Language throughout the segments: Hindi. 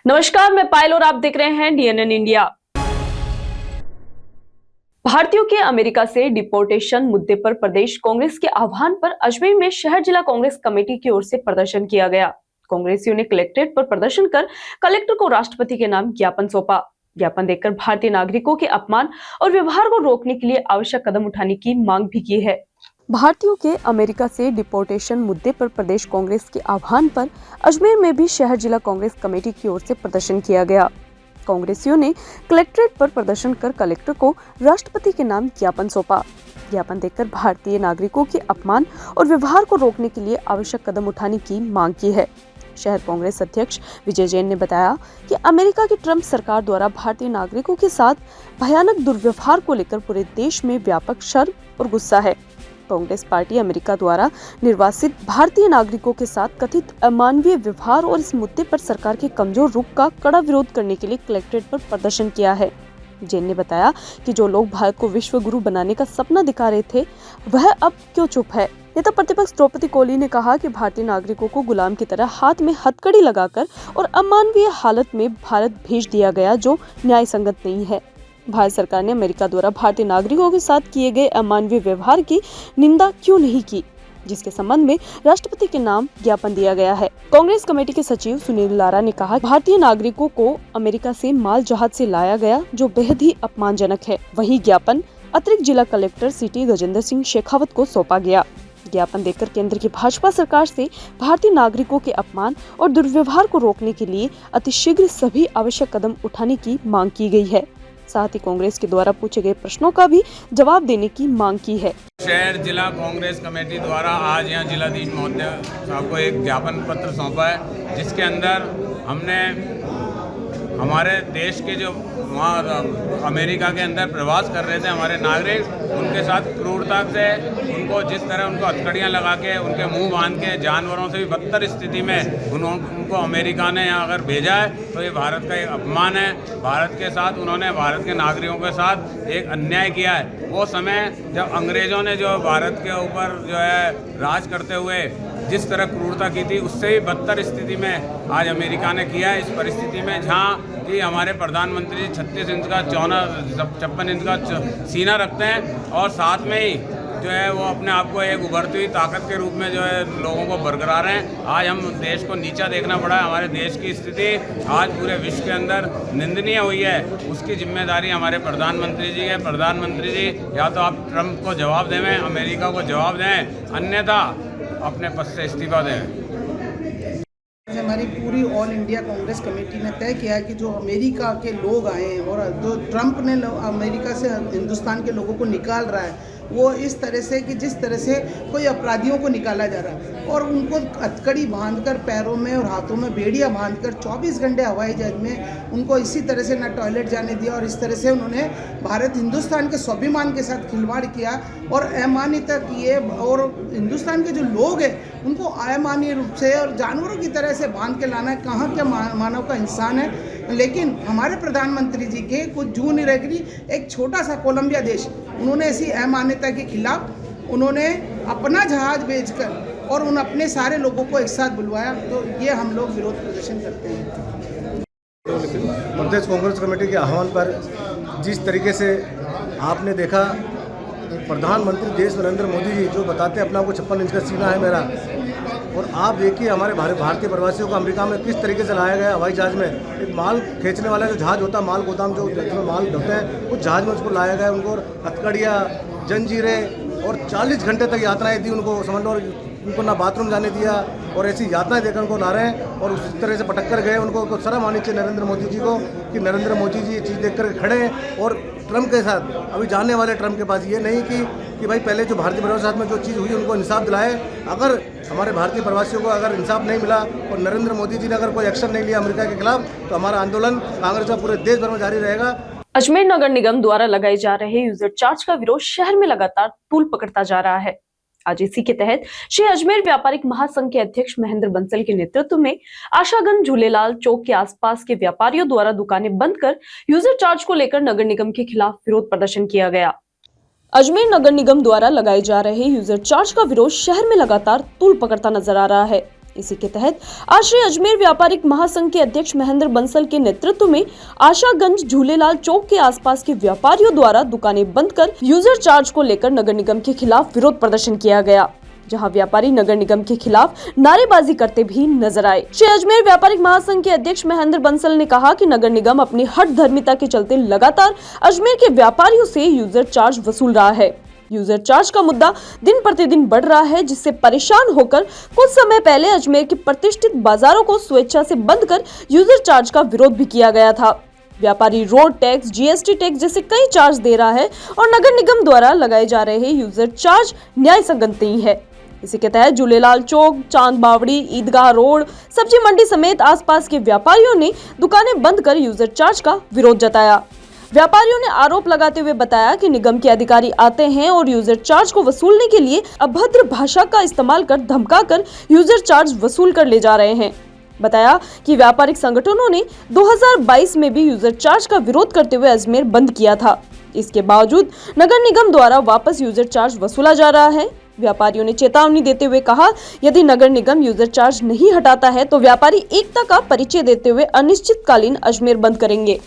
नमस्कार, मैं पायल और आप देख रहे हैं डीएनएन इंडिया। भारतीयों के अमेरिका से डिपोर्टेशन मुद्दे पर प्रदेश कांग्रेस के आह्वान पर अजमेर में शहर जिला कांग्रेस कमेटी की ओर से प्रदर्शन किया गया। कांग्रेसियों ने कलेक्ट्रेट पर प्रदर्शन कर कलेक्टर को राष्ट्रपति के नाम ज्ञापन सौंपा। ज्ञापन देकर भारतीय नागरिकों के अपमान और व्यवहार को रोकने के लिए आवश्यक कदम उठाने की मांग भी की है। भारतीयों के अमेरिका से डिपोर्टेशन मुद्दे पर प्रदेश कांग्रेस के आह्वान पर अजमेर में भी शहर जिला कांग्रेस कमेटी की ओर से प्रदर्शन किया गया। कांग्रेसियों ने कलेक्ट्रेट पर प्रदर्शन कर कलेक्टर को राष्ट्रपति के नाम ज्ञापन सौंपा। ज्ञापन देकर भारतीय नागरिकों के अपमान और व्यवहार को रोकने के लिए आवश्यक कदम उठाने की मांग की है। शहर कांग्रेस अध्यक्ष विजय जैन ने बताया कि अमेरिका की ट्रंप सरकार द्वारा भारतीय नागरिकों के साथ भयानक दुर्व्यवहार को लेकर पूरे देश में व्यापक शर्म और गुस्सा है। कांग्रेस पार्टी अमेरिका द्वारा निर्वासित भारतीय नागरिकों के साथ कथित अमानवीय व्यवहार और इस मुद्दे पर सरकार के कमजोर रुख का कड़ा विरोध करने के लिए कलेक्ट्रेट पर प्रदर्शन किया है। जैन ने बताया कि जो लोग भारत को विश्व गुरु बनाने का सपना दिखा रहे थे, वह अब क्यों चुप है। नेता प्रतिपक्ष द्रौपदी कोली ने कहा कि भारतीय नागरिकों को गुलाम की तरह हाथ में हथकड़ी लगाकर और अमानवीय हालत में भारत भेज दिया गया, जो न्याय संगत नहीं है। भारत सरकार ने अमेरिका द्वारा भारतीय नागरिकों के साथ किए गए अमानवीय व्यवहार की निंदा क्यों नहीं की, जिसके संबंध में राष्ट्रपति के नाम ज्ञापन दिया गया है। कांग्रेस कमेटी के सचिव सुनील लारा ने कहा, भारतीय नागरिकों को अमेरिका से माल जहाज से लाया गया, जो बेहद ही अपमानजनक है। वही ज्ञापन अतिरिक्त जिला कलेक्टर सिटी गजेंद्र सिंह शेखावत को सौंपा गया। ज्ञापन देकर केंद्र की भाजपा सरकार से भारतीय नागरिकों के अपमान और दुर्व्यवहार को रोकने के लिए अतिशीघ्र सभी आवश्यक कदम उठाने की मांग की गई है। साथ ही कांग्रेस के द्वारा पूछे गए प्रश्नों का भी जवाब देने की मांग की है। शहर जिला कांग्रेस कमेटी द्वारा आज यहाँ जिलाधीश महोदय साहब को एक ज्ञापन पत्र सौंपा है, जिसके अंदर हमने हमारे देश के जो वहाँ अमेरिका के अंदर प्रवास कर रहे थे हमारे नागरिक, उनके साथ क्रूरता से उनको जिस तरह उनको हथकड़ियाँ लगा के उनके मुंह बांध के जानवरों से भी बदतर स्थिति में उनको अमेरिका ने यहाँ अगर भेजा है, तो ये भारत का एक अपमान है। भारत के साथ उन्होंने भारत के नागरिकों के साथ एक अन्याय किया है। वो समय जब अंग्रेज़ों ने जो भारत के ऊपर जो है राज करते हुए जिस तरह क्रूरता की थी, उससे भी बदतर स्थिति में आज अमेरिका ने किया है। इस परिस्थिति में जहाँ कि हमारे प्रधानमंत्री 36 इंच का 56 इंच का सीना रखते हैं और साथ में ही जो है वो अपने आप को एक उभरती हुई ताकत के रूप में जो है लोगों को बरकरार हैं। आज हम देश को नीचा देखना पड़ा है। हमारे देश की स्थिति आज पूरे विश्व के अंदर निंदनीय हुई है। उसकी जिम्मेदारी हमारे प्रधानमंत्री जी है। प्रधानमंत्री जी या तो आप ट्रंप को जवाब दें, अमेरिका को जवाब दें, अन्यथा अपने पद से इस्तीफा दें। हमारी पूरी ऑल इंडिया कांग्रेस कमेटी ने तय किया कि जो अमेरिका के लोग आए हैं और जो ट्रंप ने अमेरिका से हिंदुस्तान के लोगों को निकाल रहा है, वो इस तरह से कि जिस तरह से कोई अपराधियों को निकाला जा रहा है और उनको हथकड़ी बांधकर पैरों में और हाथों में बेड़ियां बांधकर 24 घंटे हवाई जहाज में उनको इसी तरह से न टॉयलेट जाने दिया और इस तरह से उन्होंने भारत हिंदुस्तान के स्वाभिमान के साथ खिलवाड़ किया और अमानवीयता किए और हिंदुस्तान के जो लोग हैं उनको अमानवीय रूप से और जानवरों की तरह से बांध के लाना कहाँ क्या मानव का इंसान है। लेकिन हमारे प्रधानमंत्री जी के कुछ जून नहीं रह एक छोटा सा कोलंबिया देश, उन्होंने ऐसी अमानवीयता के खिलाफ उन्होंने अपना जहाज भेजकर और उन अपने सारे लोगों को एक साथ बुलवाया। तो ये हम लोग विरोध प्रदर्शन करते हैं। प्रदेश कांग्रेस कमेटी के आह्वान पर जिस तरीके से आपने देखा, प्रधानमंत्री देश नरेंद्र मोदी जी जो बताते हैं अपना को 56 इंच का सीना है मेरा, और आप देखिए हमारे भारतीय प्रवासियों को अमेरिका में किस तरीके से लाया गया। हवाई जहाज में एक माल खींचने वाला जो जहाज होता है, माल गोदाम जो जिसमें माल ढोते हैं, उस जहाज में उसको लाया गया। उनको हथकड़ियाँ, जंजीरें और 40 घंटे तक यातनाएं दी उनको, समझ लो, और उनको ना बाथरूम जाने दिया और ऐसी यातनाएं देकर उनको ला रहे हैं और उस तरह से पटक कर गए। उनको शर्म आनी चाहिए नरेंद्र मोदी जी को कि नरेंद्र मोदी जी ये चीज़ देख कर खड़े हैं और ट्रंप के साथ अभी जाने वाले ट्रंप के पास ये नहीं कि भाई पहले जो भारतीय प्रवासियों के साथ में जो चीज़ हुई उनको इंसाफ दिलाए। अगर हमारे भारतीय प्रवासियों को अगर इंसाफ नहीं मिला और नरेंद्र मोदी जी ने अगर कोई एक्शन नहीं लिया अमेरिका के खिलाफ, तो हमारा आंदोलन कांग्रेस का पूरे देश भर में जारी रहेगा। अजमेर नगर निगम द्वारा लगाए जा रहे यूजर चार्ज का विरोध शहर में लगातार तूल पकड़ता जा रहा है। आज इसी के तहत श्री अजमेर व्यापारिक महासंघ के अध्यक्ष महेंद्र बंसल के नेतृत्व में आशागंज झूलेलाल चौक के आसपास के व्यापारियों द्वारा दुकानें बंद कर यूजर चार्ज को लेकर नगर निगम के खिलाफ विरोध प्रदर्शन किया गया। अजमेर नगर निगम द्वारा लगाए जा रहे यूजर चार्ज का विरोध शहर में लगातार तूल पकड़ता नजर आ रहा है। इसी के तहत आज श्री अजमेर व्यापारिक महासंघ के अध्यक्ष महेंद्र बंसल के नेतृत्व में आशागंज झूलेलाल चौक के आसपास के व्यापारियों द्वारा दुकानें बंद कर यूजर चार्ज को लेकर नगर निगम के खिलाफ विरोध प्रदर्शन किया गया, जहां व्यापारी नगर निगम के खिलाफ नारेबाजी करते भी नजर आए। श्री अजमेर व्यापारिक महासंघ के अध्यक्ष महेंद्र बंसल ने कहा कि नगर निगम अपनी हठ धर्मिता के चलते लगातार अजमेर के व्यापारियों से यूजर चार्ज वसूल रहा है। यूजर चार्ज का मुद्दा दिन प्रतिदिन बढ़ रहा है, जिससे परेशान होकर कुछ समय पहले अजमेर के प्रतिष्ठित बाजारों को स्वेच्छा से बंद कर यूजर चार्ज का विरोध भी किया गया था। व्यापारी रोड टैक्स, जीएसटी टैक्स जैसे कई चार्ज दे रहा है और नगर निगम द्वारा लगाए जा रहे यूजर चार्ज न्याय संगत नहीं है। इसी के तहत झूलेलाल चौक, चांद बावड़ी, ईदगाह रोड, सब्जी मंडी समेत आसपास के व्यापारियों ने दुकानें बंद कर यूजर चार्ज का विरोध जताया। व्यापारियों ने आरोप लगाते हुए बताया कि निगम के अधिकारी आते हैं और यूजर चार्ज को वसूलने के लिए अभद्र भाषा का इस्तेमाल कर धमकाकर यूजर चार्ज वसूल कर ले जा रहे हैं। बताया कि व्यापारिक संगठनों ने 2022 में भी यूजर चार्ज का विरोध करते हुए अजमेर बंद किया था। इसके बावजूद नगर निगम द्वारा वापस यूजर चार्ज वसूला जा रहा है। व्यापारियों ने चेतावनी देते हुए कहा, यदि नगर निगम यूजर चार्ज नहीं हटाता है तो व्यापारी एकता का परिचय देते हुए अनिश्चितकालीन अजमेर बंद करेंगे।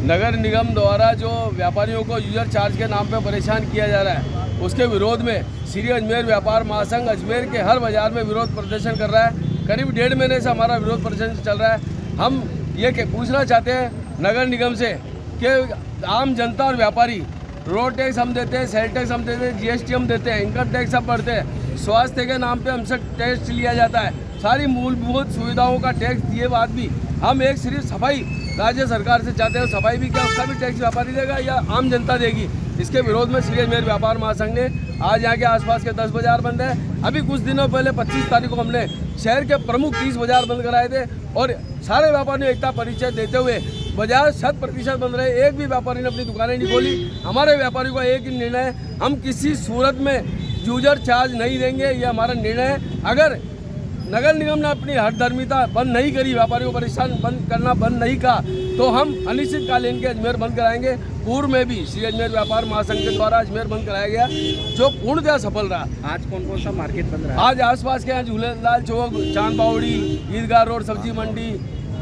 नगर निगम द्वारा जो व्यापारियों को यूजर चार्ज के नाम पर परेशान किया जा रहा है, उसके विरोध में श्री अजमेर व्यापार महासंघ अजमेर के हर बाजार में विरोध प्रदर्शन कर रहा है। करीब 1.5 महीने से हमारा विरोध प्रदर्शन चल रहा है। हम ये पूछना चाहते हैं नगर निगम से कि आम जनता और व्यापारी, रोड टैक्स हम देते हैं, सेल टैक्स हम देते हैं, जीएसटी हम देते हैं, इनकम टैक्स हम भरते हैं, स्वास्थ्य के नाम पे हमसे टैक्स लिया जाता है, सारी मूलभूत सुविधाओं का टैक्स दिए बाद भी हम एक सिर्फ सफाई राज्य सरकार से चाहते हैं। सफाई भी क्या, उसका भी टैक्स व्यापारी देगा या आम जनता देगी? इसके विरोध में श्री अजमेर व्यापार महासंघ ने आज यहाँ के आसपास के 10 बाजार बंद है। अभी कुछ दिनों पहले 25 तारीख को हमने शहर के प्रमुख 30 बाजार बंद कराए थे और सारे व्यापारियों एकता परिचय देते हुए बाजार 100% बंद रहे। एक भी व्यापारी ने अपनी दुकानें नहीं खोली। हमारे व्यापारियों का एक ही निर्णय है, हम किसी सूरत में यूजर चार्ज नहीं देंगे, ये हमारा निर्णय है। अगर नगर निगम ने अपनी हठ धर्मिता बंद नहीं करी, व्यापारियों को परेशान करना बंद नहीं कहा, तो हम अनिश्चितकालीन के अजमेर बंद कराएंगे। पूर्व में भी श्री अजमेर व्यापार महासंघ के द्वारा अजमेर बंद कराया गया, जो पूर्णतः सफल रहा। आज कौन कौन सा मार्केट बंद रहा है? आज आसपास के यहाँ झूलेलाल चौक, चांद बावड़ी, ईदगाह रोड, सब्जी मंडी,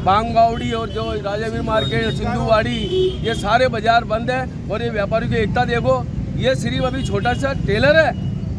बांगबावड़ी और जो राजावीर मार्केट, सिंधुवाड़ी, ये सारे बाजार बंद है। और ये व्यापारियों की एकता देखो, ये सिर्फ अभी छोटा सा टेलर है।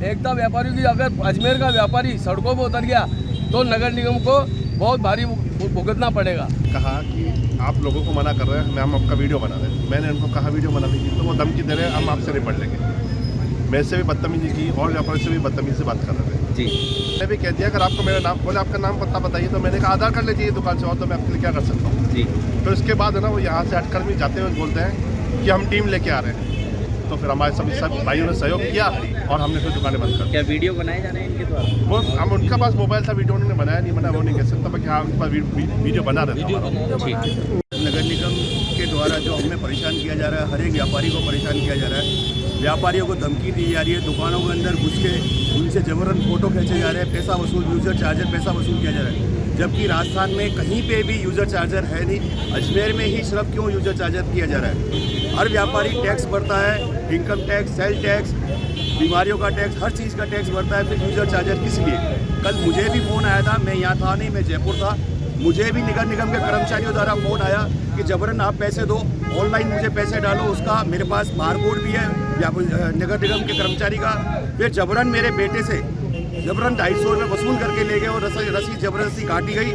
एकता व्यापारियों की, अगर अजमेर का व्यापारी सड़कों पर उतर गया तो नगर निगम को बहुत भारी भुगतना पड़ेगा। कहा कि आप लोगों को मना कर रहे हैं, हम आपका वीडियो बना रहे हैं। मैंने उनको कहा वीडियो बनाने की, तो वो धमकी दे रहे हैं हम आपसे निपट लेंगे। मेरे से भी बदतमीजी की और व्यापारी से भी बदतमीजी से बात कर रहे थे जी। मैंने भी कह दिया अगर आपको मेरा नाम बोले, आपका नाम पता बताइए, तो मैंने कहा आधार कार्ड ले जाइए दुकान से, और तो मैं आपके लिए क्या कर सकता हूँ जी। तो इसके बाद है ना, वो यहाँ से हटकर भी जाते हुए बोलते हैं कि हम टीम लेके आ रहे हैं। तो फिर हमारे सभी सब भाइयों ने सहयोग किया और हमने फिर दुकानें बंद कर। क्या वीडियो बनाए जा रहे हैं इनके द्वारा? वो हम उनके पास मोबाइल था, वीडियो उन्होंने बनाया नहीं बनाया वो नहीं कह सकता, बाकी हाँ उनके पास वीडियो बना रहे थे। नगर निगम के द्वारा जो हमें परेशान किया जा रहा है, हर एक व्यापारी को परेशान किया जा रहा है। व्यापारियों को धमकी दी जा रही है, दुकानों के अंदर घुस के उनसे जबरन फोटो खींचे जा रहे हैं, पैसा वसूल, यूजर चार्जर पैसा वसूल किया जा रहा है। जबकि राजस्थान में कहीं पे भी यूजर चार्जर है नहीं, अजमेर में ही सिर्फ क्यों यूजर चार्जर किया जा रहा है। हर व्यापारी टैक्स भरता है, इनकम टैक्स, सेल टैक्स, बीमारियों का टैक्स, हर चीज़ का टैक्स भरता है, फिर यूजर चार्जर किस लिए? कल मुझे भी फ़ोन आया था, मैं यहाँ था नहीं, मैं जयपुर था, मुझे भी नगर निगम के कर्मचारियों द्वारा फ़ोन आया कि जबरन आप पैसे दो, ऑनलाइन मुझे पैसे डालो, उसका मेरे पास बारकोड भी है या नगर निगम के कर्मचारी का। फिर जबरन मेरे बेटे से जबरन 250 रुपये वसूल करके ले गए और रसीद जबरदस्ती काटी गई।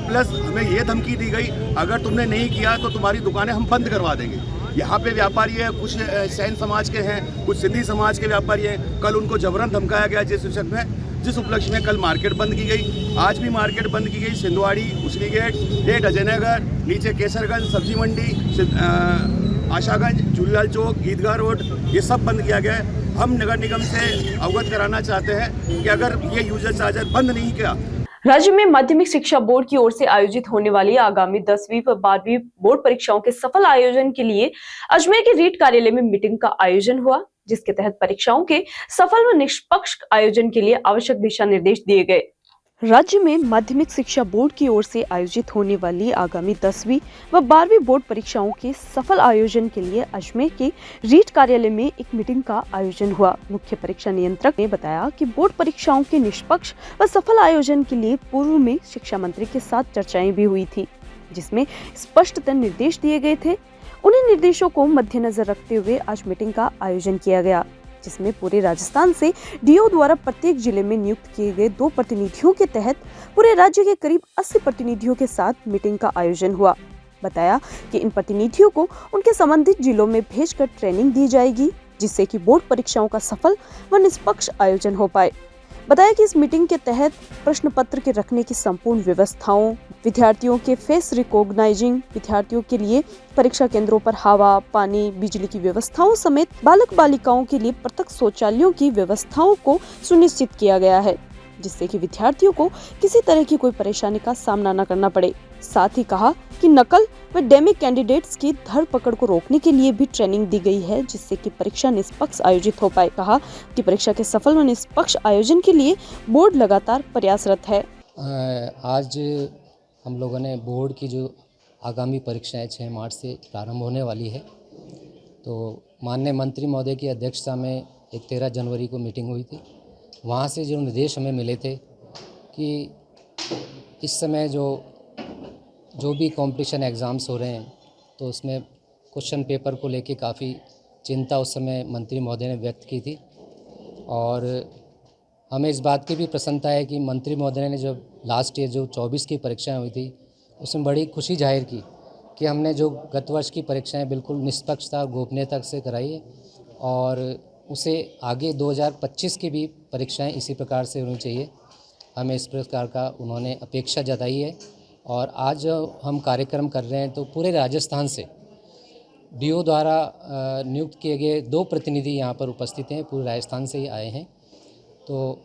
प्लस हमें ये धमकी दी गई अगर तुमने नहीं किया तो तुम्हारी दुकानें हम बंद करवा देंगे। यहाँ पे व्यापारी है, कुछ सैन समाज के हैं, कुछ सिंधी समाज के व्यापारी हैं। कल उनको जबरन धमकाया गया जिस उपलक्ष्य में कल मार्केट बंद की गई। आज भी मार्केट बंद की गई। सिंधवाड़ी, उसरी गेट, डेट अजयनगर, नीचे केसरगंज, सब्जी मंडी, आशागंज, झूलेलाल चौक, ईदगाह रोड, ये सब बंद किया गया है। हम नगर निगम से अवगत कराना चाहते हैं कि अगर ये यूजर चार्जर बंद नहीं किया। राज्य में माध्यमिक शिक्षा बोर्ड की ओर से आयोजित होने वाली आगामी 10वीं व 12वीं बोर्ड परीक्षाओं के सफल आयोजन के लिए अजमेर के रीट कार्यालय में मीटिंग का आयोजन हुआ, जिसके तहत परीक्षाओं के सफल व निष्पक्ष आयोजन के लिए आवश्यक दिशा निर्देश दिए गए। राज्य में माध्यमिक शिक्षा बोर्ड की ओर से आयोजित होने वाली आगामी 10वीं व 12वीं बोर्ड परीक्षाओं के सफल आयोजन के लिए अजमेर के रीट कार्यालय में एक मीटिंग का आयोजन हुआ। मुख्य परीक्षा नियंत्रक ने बताया कि बोर्ड परीक्षाओं के निष्पक्ष व सफल आयोजन के लिए पूर्व में शिक्षा मंत्री के साथ चर्चाएं भी हुई थी, जिसमें स्पष्टतः निर्देश दिए गए थे। उन्हीं निर्देशों को मद्देनजर रखते हुए आज मीटिंग का आयोजन किया गया, जिसमें पूरे राजस्थान से डीओ द्वारा प्रत्येक जिले में नियुक्त किए गए 2 प्रतिनिधियों के तहत पूरे राज्य के करीब 80 प्रतिनिधियों के साथ मीटिंग का आयोजन हुआ। बताया कि इन प्रतिनिधियों को उनके संबंधित जिलों में भेजकर ट्रेनिंग दी जाएगी, जिससे कि बोर्ड परीक्षाओं का सफल व निष्पक्ष आयोजन हो पाए। बताया कि इस मीटिंग के तहत प्रश्न पत्र के रखने की संपूर्ण व्यवस्थाओं, विद्यार्थियों के फेस रिकॉग्नाइजिंग, विद्यार्थियों के लिए परीक्षा केंद्रों पर हवा, पानी, बिजली की व्यवस्थाओं समेत बालक बालिकाओं के लिए पृथक शौचालयों की व्यवस्थाओं को सुनिश्चित किया गया है, जिससे कि विद्यार्थियों को किसी तरह की कोई परेशानी का सामना न करना पड़े। साथ ही कहा कि नकल व डेमी कैंडिडेट्स की धरपकड़ को रोकने के लिए भी ट्रेनिंग दी गई है, जिससे कि परीक्षा निष्पक्ष आयोजित हो पाए। कहा कि परीक्षा के सफल व निष्पक्ष आयोजन के लिए बोर्ड लगातार प्रयासरत है। आज हम लोगों ने बोर्ड की जो आगामी परीक्षाएं 6 मार्च से प्रारंभ होने वाली है, तो माननीय मंत्री महोदय की अध्यक्षता में एक 13 जनवरी को मीटिंग हुई थी। वहाँ से जो निर्देश हमें मिले थे कि इस समय जो भी कंपटीशन एग्ज़ाम्स हो रहे हैं, तो उसमें क्वेश्चन पेपर को लेके काफ़ी चिंता उस समय मंत्री महोदय ने व्यक्त की थी। और हमें इस बात की भी प्रसन्नता है कि मंत्री महोदय ने जब लास्ट ईयर जो 24 की परीक्षाएं हुई थी, उसमें बड़ी खुशी जाहिर की कि हमने जो गत वर्ष की परीक्षाएं बिल्कुल निष्पक्षता और गोपनीयता से कराई है, और उसे आगे 2025 की भी परीक्षाएं इसी प्रकार से होनी चाहिए। हमें इस प्रकार का उन्होंने अपेक्षा जताई है। और आज हम कार्यक्रम कर रहे हैं, तो पूरे राजस्थान से डीओ द्वारा नियुक्त किए गए 2 प्रतिनिधि यहाँ पर उपस्थित हैं, पूरे राजस्थान से ही आए हैं। तो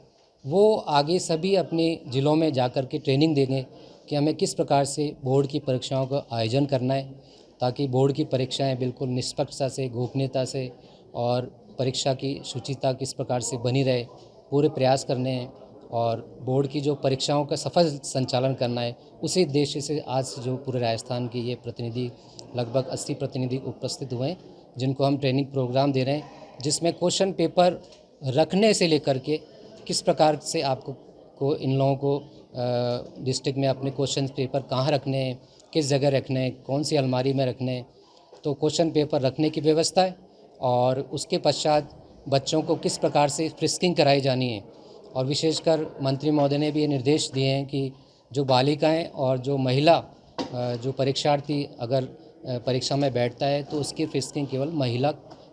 वो आगे सभी अपने ज़िलों में जाकर के ट्रेनिंग देंगे कि हमें किस प्रकार से बोर्ड की परीक्षाओं का आयोजन करना है, ताकि बोर्ड की परीक्षाएं बिल्कुल निष्पक्षता से, गोपनीयता से और परीक्षा की शुचिता किस प्रकार से बनी रहे, पूरे प्रयास करने हैं। और बोर्ड की जो परीक्षाओं का सफल संचालन करना है, उसी उद्देश्य से आज जो पूरे राजस्थान के ये प्रतिनिधि लगभग 80 प्रतिनिधि उपस्थित हुए हैं, जिनको हम ट्रेनिंग प्रोग्राम दे रहे हैं, जिसमें क्वेश्चन पेपर रखने से लेकर के किस प्रकार से आपको इन लोगों को डिस्ट्रिक्ट में अपने क्वेश्चन पेपर कहाँ रखने हैं, किस जगह रखने हैं, कौन सी अलमारी में रखने हैं, तो क्वेश्चन पेपर रखने की व्यवस्था है। और उसके पश्चात बच्चों को किस प्रकार से फ्रिस्किंग कराई जानी है। और विशेषकर मंत्री महोदय ने भी ये निर्देश दिए हैं कि जो बालिकाएं और जो महिला जो परीक्षार्थी अगर परीक्षा में बैठता है, तो उसकी फ्रिस्किंग केवल महिला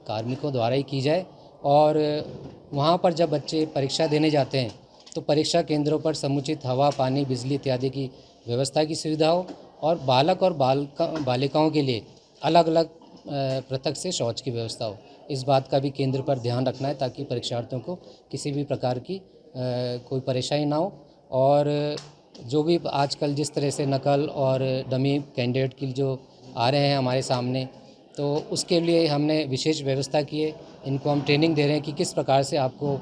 कार्मिकों द्वारा ही की जाए। और वहाँ पर जब बच्चे परीक्षा देने जाते हैं, तो परीक्षा केंद्रों पर समुचित हवा, पानी, बिजली इत्यादि की व्यवस्था की सुविधा हो, और बालक और बालिकाओं के लिए अलग अलग पृथक से शौच की व्यवस्था हो। इस बात का भी केंद्र पर ध्यान रखना है, ताकि परीक्षार्थियों को किसी भी प्रकार की कोई परेशानी ना हो। और जो भी आजकल जिस तरह से नकल और डमी कैंडिडेट की जो आ रहे हैं हमारे सामने, तो उसके लिए हमने विशेष व्यवस्था की है। इनको हम ट्रेनिंग दे रहे हैं कि किस प्रकार से आपको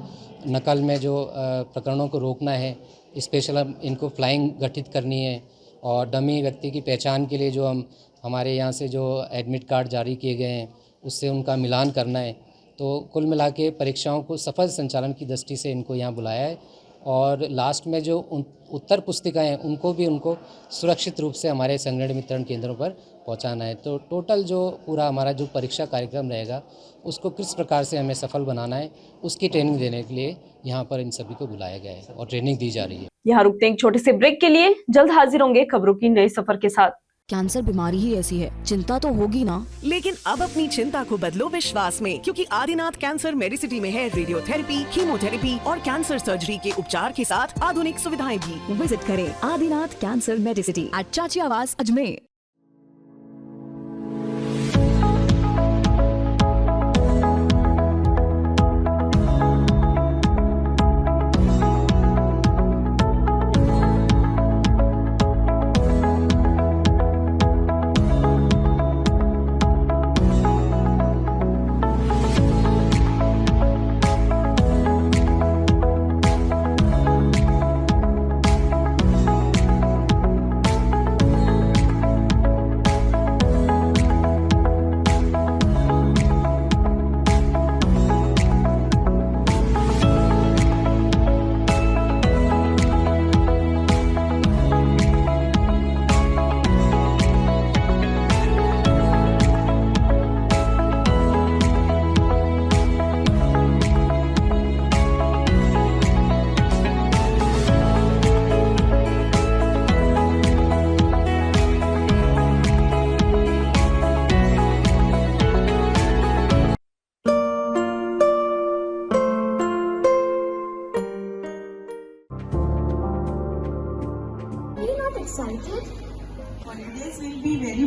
नकल में जो प्रकरणों को रोकना है, स्पेशल इनको फ्लाइंग गठित करनी है। और डमी व्यक्ति की पहचान के लिए जो हमारे यहाँ से जो एडमिट कार्ड जारी किए गए हैं, उससे उनका मिलान करना है। तो कुल मिला के परीक्षाओं को सफल संचालन की दृष्टि से इनको यहाँ बुलाया है। और लास्ट में जो उत्तर पुस्तिकाएँ हैं, उनको सुरक्षित रूप से हमारे संग्रहण वितरण केंद्रों पर पहुँचाना है। तो टोटल जो पूरा हमारा जो परीक्षा कार्यक्रम रहेगा, उसको किस प्रकार से हमें सफल बनाना है, उसकी ट्रेनिंग देने के लिए यहाँ पर इन सभी को बुलाया गया है और ट्रेनिंग दी जा रही है। यहाँ रुकते हैं एक छोटे से ब्रेक के लिए, जल्द हाजिर होंगे खबरों की नए सफर के साथ। कैंसर बीमारी ही ऐसी है, चिंता तो होगी ना। लेकिन अब अपनी चिंता को बदलो विश्वास में, क्योंकि आदिनाथ कैंसर मेडिसिटी में है रेडियोथेरेपी, कीमोथेरेपी और कैंसर सर्जरी के उपचार के साथ आधुनिक सुविधाएं भी। विजिट करें आदिनाथ कैंसर मेडिसिटी एट चाची आवास Ajmer.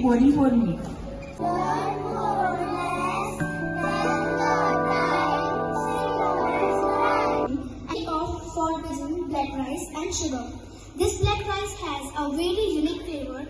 body for me. For black rice and sugar. This black rice has a very unique flavor.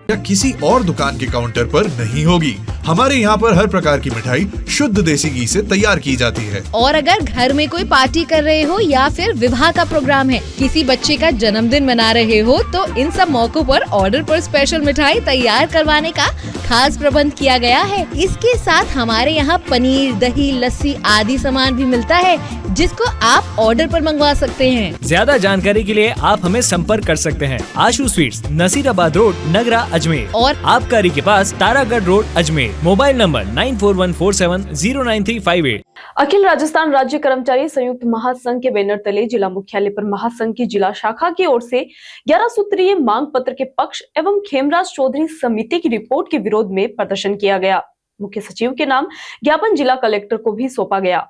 या किसी और दुकान के काउंटर पर नहीं होगी। हमारे यहाँ पर हर प्रकार की मिठाई शुद्ध देसी घी से तैयार की जाती है। और अगर घर में कोई पार्टी कर रहे हो या फिर विवाह का प्रोग्राम है, किसी बच्चे का जन्मदिन मना रहे हो, तो इन सब मौकों पर ऑर्डर पर स्पेशल मिठाई तैयार करवाने का खास प्रबंध किया गया है। इसके साथ हमारे यहाँ पनीर, दही, लस्सी आदि सामान भी मिलता है, जिसको आप ऑर्डर पर मंगवा सकते हैं। ज्यादा जानकारी के लिए आप हमें संपर्क कर सकते हैं। आशु स्वीट्स, नसीराबाद रोड, नगरा, अजमेर, और आबकारी के पास Taragarh road, Ajmer. Mobile number 9414709358। अखिल राजस्थान राज्य कर्मचारी संयुक्त महासंघ के बैनर तले जिला मुख्यालय पर महासंघ की जिला शाखा की ओर से 11 सूत्रीय मांग पत्र के पक्ष एवं खेमराज चौधरी समिति की रिपोर्ट के विरोध में प्रदर्शन किया गया। मुख्य सचिव के नाम ज्ञापन जिला कलेक्टर को भी सौंपा गया।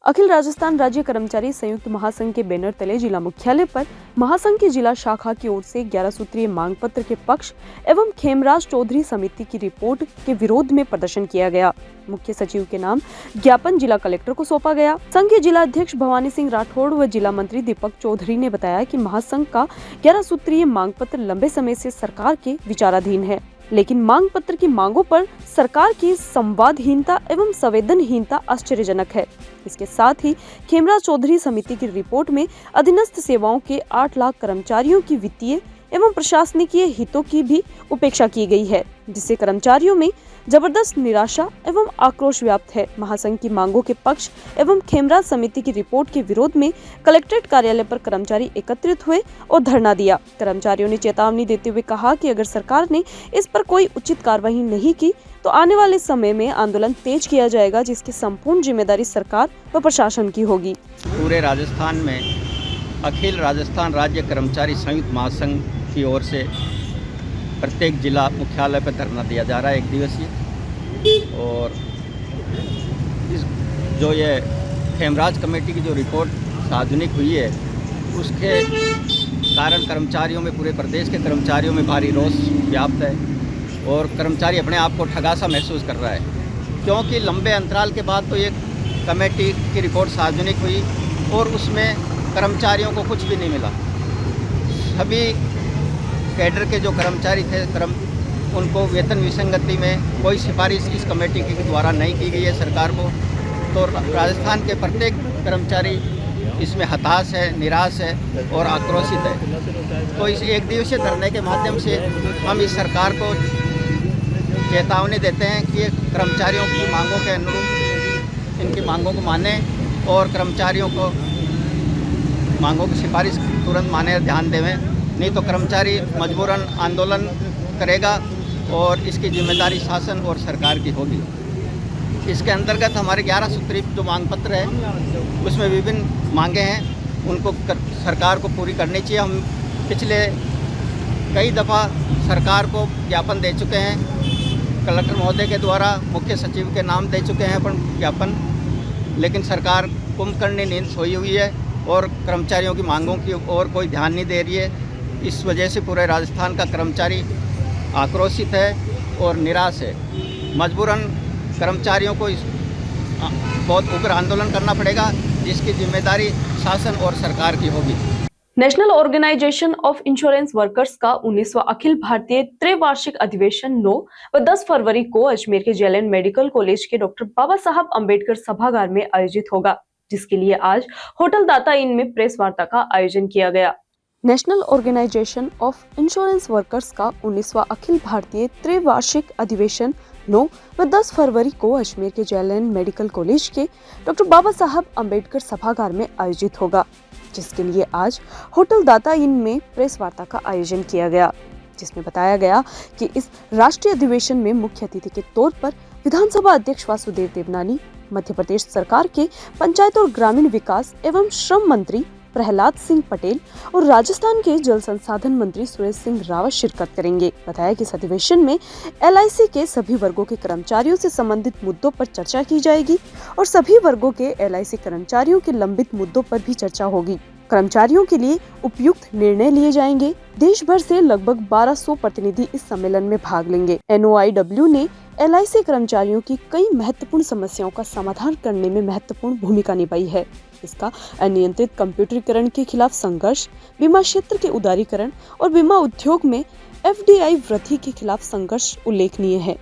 अखिल राजस्थान राज्य कर्मचारी संयुक्त महासंघ के बैनर तले जिला मुख्यालय पर महासंघ की जिला शाखा की ओर से 11 सूत्रीय मांग पत्र के पक्ष एवं खेमराज चौधरी समिति की रिपोर्ट के विरोध में प्रदर्शन किया गया। मुख्य सचिव के नाम ज्ञापन जिला कलेक्टर को सौंपा गया। संघ के जिला अध्यक्ष भवानी सिंह राठौड़ व जिला मंत्री दीपक चौधरी ने बताया कि महासंघ का 11 सूत्रीय मांग पत्र लंबे समय से सरकार के विचाराधीन है, लेकिन मांग पत्र की मांगों पर सरकार की संवादहीनता एवं संवेदनहीनता आश्चर्यजनक है। इसके साथ ही खेमराज चौधरी समिति की रिपोर्ट में अधीनस्थ सेवाओं के 8 लाख कर्मचारियों की वित्तीय एवं प्रशासनिकीय हितों की भी उपेक्षा की गई है, जिससे कर्मचारियों में जबरदस्त निराशा एवं आक्रोश व्याप्त है। महासंघ की मांगों के पक्ष एवं खेमराज समिति की रिपोर्ट के विरोध में कलेक्ट्रेट कार्यालय पर कर्मचारी एकत्रित हुए और धरना दिया। कर्मचारियों ने चेतावनी देते हुए कहा कि अगर सरकार ने इस पर कोई उचित कार्रवाई नहीं की तो आने वाले समय में आंदोलन तेज किया जाएगा, जिसकी संपूर्ण जिम्मेदारी सरकार व प्रशासन की होगी। पूरे राजस्थान में अखिल राजस्थान राज्य कर्मचारी संयुक्त महासंघ की ओर से प्रत्येक जिला मुख्यालय पर धरना दिया जा रहा है 1 दिवसीय। और जो ये खेमराज कमेटी की जो रिपोर्ट सार्वजनिक हुई है, उसके कारण कर्मचारियों में, पूरे प्रदेश के कर्मचारियों में भारी रोष व्याप्त है और कर्मचारी अपने आप को ठगा सा महसूस कर रहा है, क्योंकि लंबे अंतराल के बाद तो ये कमेटी की रिपोर्ट सार्वजनिक हुई और उसमें कर्मचारियों को कुछ भी नहीं मिला। सभी कैडर के जो कर्मचारी थे, उनको वेतन विसंगति में कोई सिफारिश इस कमेटी के द्वारा नहीं की गई है सरकार को। तो राजस्थान के प्रत्येक कर्मचारी इसमें हताश है, निराश है और आक्रोशित है। तो इस 1 दिवसीय धरने के माध्यम से हम इस सरकार को चेतावनी देते हैं कि कर्मचारियों की मांगों के अनुरूप इनकी मांगों को माने और कर्मचारियों को मांगों की सिफारिश तुरंत माने, ध्यान देवें, नहीं तो कर्मचारी मजबूरन आंदोलन करेगा और इसकी जिम्मेदारी शासन और सरकार की होगी। इसके अंतर्गत हमारे 11 सूत्री जो मांग पत्र है, उसमें विभिन्न मांगे हैं, उनको सरकार को पूरी करनी चाहिए। हम पिछले कई दफ़ा सरकार को ज्ञापन दे चुके हैं, कलेक्टर महोदय के द्वारा मुख्य सचिव के नाम दे चुके हैं अपन ज्ञापन, लेकिन सरकार कुंभकर्णी नींद सोई हुई है और कर्मचारियों की मांगों की ओर कोई ध्यान नहीं दे रही है। इस वजह से पूरे राजस्थान का कर्मचारी आक्रोशित है और निराश है। मजबूरन कर्मचारियों को बहुत उग्र आंदोलन करना पड़ेगा, जिसकी जिम्मेदारी शासन और सरकार की होगी। National Organisation of Insurance Workers का 19वां अखिल भारतीय त्रिवार्षिक अधिवेशन 9 व 10 फरवरी को अजमेर के जेएलएन मेडिकल कॉलेज के डॉक्टर बाबा साहब अम्बेडकर सभागार में आयोजित होगा, जिसके लिए आज होटल दाता इन में प्रेस वार्ता का आयोजन किया गया। National Organisation of Insurance Workers का 19वां अखिल भारतीय त्रिवार्षिक अधिवेशन 9 व 10 फरवरी को अजमेर के जेएलएन मेडिकल कॉलेज के डॉक्टर बाबा साहब अम्बेडकर सभागार में आयोजित होगा, जिसके लिए आज होटल दाता इन में प्रेस वार्ता का आयोजन किया गया, जिसमें बताया गया कि इस राष्ट्रीय अधिवेशन में मुख्य अतिथि के तौर पर विधानसभा अध्यक्ष वासुदेव देवनानी, मध्य प्रदेश सरकार के पंचायत और ग्रामीण विकास एवं श्रम मंत्री प्रहलाद सिंह पटेल और राजस्थान के जल संसाधन मंत्री सुरेश सिंह रावत शिरकत करेंगे। बताया कि इस अधिवेशन में LIC के सभी वर्गों के कर्मचारियों से संबंधित मुद्दों पर चर्चा की जाएगी और सभी वर्गों के LIC कर्मचारियों के लंबित मुद्दों पर भी चर्चा होगी। कर्मचारियों के लिए उपयुक्त निर्णय लिए जाएंगे। देश भर से लगभग 1200 प्रतिनिधि इस सम्मेलन में भाग लेंगे। NOIW ने LIC कर्मचारियों की कई महत्वपूर्ण समस्याओं का समाधान करने में महत्वपूर्ण भूमिका निभाई है। इसका अनियंत्रित कंप्यूटरीकरण के खिलाफ संघर्ष, बीमा क्षेत्र के उदारीकरण और बीमा उद्योग में FDI वृद्धि के खिलाफ संघर्ष उल्लेखनीय है।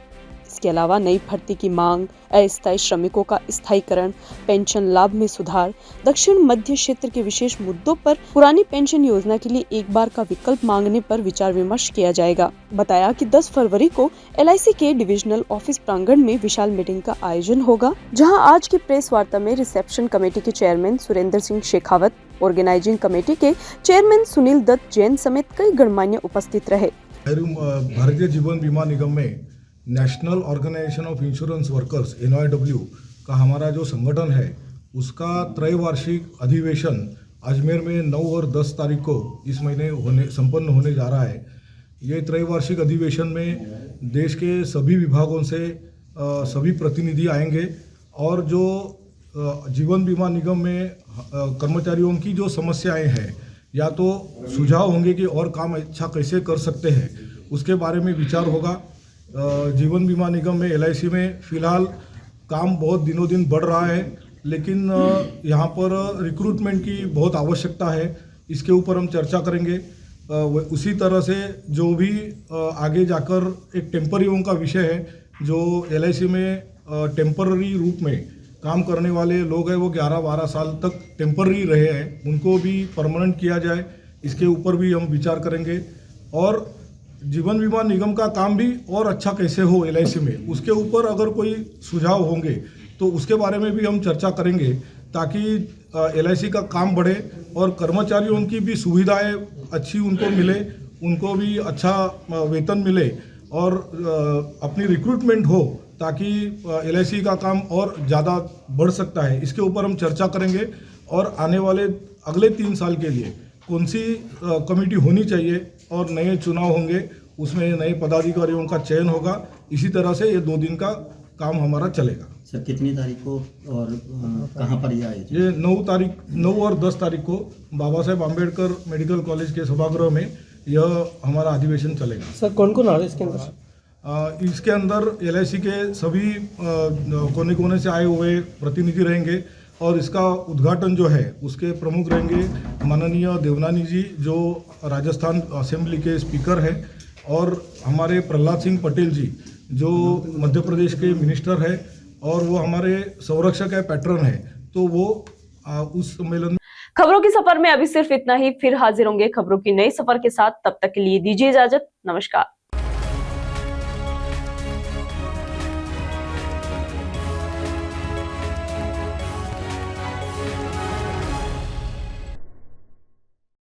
इसके अलावा नई भर्ती की मांग, अस्थायी श्रमिकों का स्थायीकरण, पेंशन लाभ में सुधार, दक्षिण मध्य क्षेत्र के विशेष मुद्दों पर पुरानी पेंशन योजना के लिए एक बार का विकल्प मांगने पर विचार विमर्श किया जाएगा। बताया कि 10 फरवरी को LIC के डिविजनल ऑफिस प्रांगण में विशाल मीटिंग का आयोजन होगा, जहां आज की प्रेस वार्ता में रिसेप्शन कमेटी के chairman Surendra Singh Shekhawat, organising committee के चेयरमैन सुनील दत्त जैन समेत कई गणमान्य उपस्थित रहे। भारतीय जीवन बीमा निगम में National Organisation of Insurance Workers NOIW का हमारा जो संगठन है, उसका त्रैवार्षिक अधिवेशन अजमेर में 9 और 10 तारीख को इस महीने संपन्न होने जा रहा है। ये त्रैवार्षिक अधिवेशन में देश के सभी विभागों से सभी प्रतिनिधि आएंगे और जो जीवन बीमा निगम में कर्मचारियों की जो समस्याएं हैं या तो सुझाव होंगे कि और काम अच्छा कैसे कर सकते हैं, उसके बारे में विचार होगा। जीवन बीमा निगम में LIC में फ़िलहाल काम बहुत दिनों दिन बढ़ रहा है, लेकिन यहाँ पर रिक्रूटमेंट की बहुत आवश्यकता है। इसके ऊपर हम चर्चा करेंगे। उसी तरह से जो भी आगे जाकर एक टेम्पररीों का विषय है, जो LIC में टेम्पररी रूप में काम करने वाले लोग हैं, वो 11-12 साल तक टेम्पररी रहे हैं, उनको भी परमानेंट किया जाए, इसके ऊपर भी हम विचार करेंगे। और जीवन बीमा निगम का काम भी और अच्छा कैसे हो LIC में, उसके ऊपर अगर कोई सुझाव होंगे तो उसके बारे में भी हम चर्चा करेंगे, ताकि LIC का काम बढ़े और कर्मचारियों की भी सुविधाएं अच्छी उनको मिले, उनको भी अच्छा वेतन मिले और अपनी रिक्रूटमेंट हो, ताकि LIC का काम और ज़्यादा बढ़ सकता है। इसके ऊपर हम चर्चा करेंगे और आने वाले अगले 3 साल के लिए कौन सी कमेटी होनी चाहिए और नए चुनाव होंगे, उसमें नए पदाधिकारियों का चयन होगा। इसी तरह से ये 2 दिन का काम हमारा चलेगा। सर कितनी तारीख को और कहाँ पर ये आयोजन? ये 9 और 10 तारीख को बाबा साहेब आम्बेडकर मेडिकल कॉलेज के सभागृह में यह हमारा अधिवेशन चलेगा। सर कौन कौन आ रहा है इसके अंदर? इसके अंदर LIC के सभी कोने कोने से आए हुए प्रतिनिधि रहेंगे और इसका उद्घाटन जो है उसके प्रमुख रहेंगे माननीय देवनानी जी, जो राजस्थान असेंबली के स्पीकर हैं, और हमारे प्रहलाद सिंह पटेल जी, जो मध्य प्रदेश के मिनिस्टर है और वो हमारे संरक्षक है, पैट्रन है, तो वो उस सम्मेलन। खबरों के सफर में अभी सिर्फ इतना ही। फिर हाजिर होंगे खबरों की नई सफर के साथ। तब तक के लिए दीजिए इजाजत। नमस्कार।